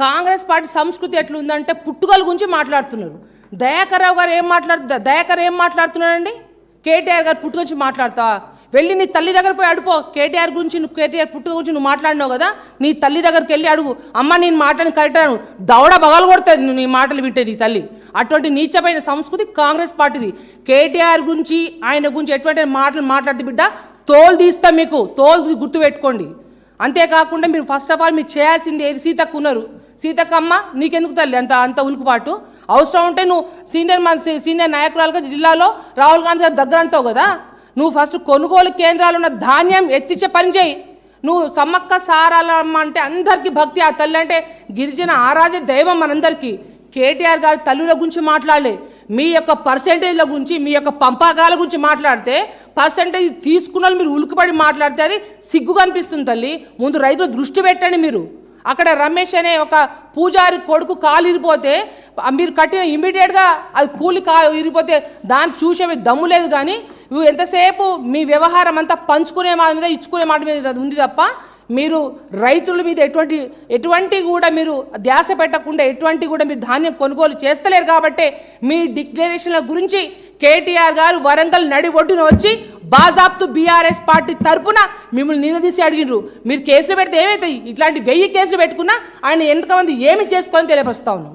Congress party సంస్కృతి ఎట్లుందంటే పుట్టుకల గురించి మాట్లాడుతున్నారు. దయాకర్ రావు గారు ఏం మాట్లాడుతున్నారండి? కేటీఆర్ గారు పుట్టుక గురించి మాట్లాడతా వెళ్ళి నీ తల్లి దగ్గర పోయి అడుపో. కేటీఆర్ పుట్టుక గురించి నువ్వు మాట్లాడినావు కదా, నీ తల్లి దగ్గరికి వెళ్ళి అడుగు. అమ్మ నేను మాటని కరెక్టాను దవడ బగలు కొడుతుంది నువ్వు నీ మాటలు వింటేది తల్లి. అటువంటి నీచమైన సంస్కృతి కాంగ్రెస్ పార్టీది. కేటీఆర్ గురించి ఆయన గురించి ఎటువంటి మాటలు మాట్లాడితే బిడ్డ తోలు తీస్తా, మీకు తోలు గుర్తుపెట్టుకోండి. అంతేకాకుండా మీరు ఫస్ట్ ఆఫ్ ఆల్ మీరు చేయాల్సింది ఏది? సీతక్క ఉన్నారు. సీతక్క అమ్మ నీకెందుకు తల్లి అంత ఉలుకుపాటు? అవసరం ఉంటే నువ్వు సీనియర్ నాయకురాలుగా జిల్లాలో రాహుల్ గాంధీ గారి దగ్గర అంటావు కదా, నువ్వు ఫస్ట్ కొనుగోలు కేంద్రాలు ఉన్న ధాన్యం ఎత్తిచ్చే పని చేయి. నువ్వు సమ్మక్క సారాలమ్మ అంటే అందరికీ భక్తి, ఆ తల్లి అంటే గిరిజన ఆరాధ్య దైవం మనందరికీ. కేటీఆర్ గారి తల్లుల గురించి మాట్లాడలే, మీ యొక్క పర్సెంటేజ్ల గురించి మీ యొక్క పంపకాల గురించి మాట్లాడితే పర్సెంటేజ్ తీసుకున్న మీరు ఉలికిపడి మాట్లాడితే అది సిగ్గుగా అనిపిస్తుంది తల్లి. ముందు రైతులు దృష్టి పెట్టండి. మీరు అక్కడ రమేష్ అనే ఒక పూజారి కొడుకు కాలు ఇరిపోతే మీరు కట్టిన ఇమ్మీడియట్గా అది కూలి ఇరిపోతే దాన్ని చూసే దమ్ము లేదు. కానీ నువ్వు ఎంతసేపు మీ వ్యవహారం అంతా పంచుకునే మాట మీద ఇచ్చుకునే మాట మీద ఉంది తప్ప మీరు రైతుల మీద ఎటువంటి కూడా మీరు ధ్యాస పెట్టకుండా ఎటువంటి కూడా మీరు ధాన్యం కొనుగోలు చేస్తలేరు. కాబట్టి మీ డిక్లరేషన్ల గురించి కేటీఆర్ గారు వరంగల్ నడి ఒడ్డున వచ్చి బాజాబ్తు బీఆర్ఎస్ పార్టీ తరపున మిమ్మల్ని నిలదీసి అడిగినారు. మీరు కేసులు పెడితే ఏమవుతాయి? ఇట్లాంటి 1000 కేసులు పెట్టుకున్నా ఆయన ఎంతమంది ఏమి చేసుకోవాలని తెలియపరుస్తా ఉన్నాం.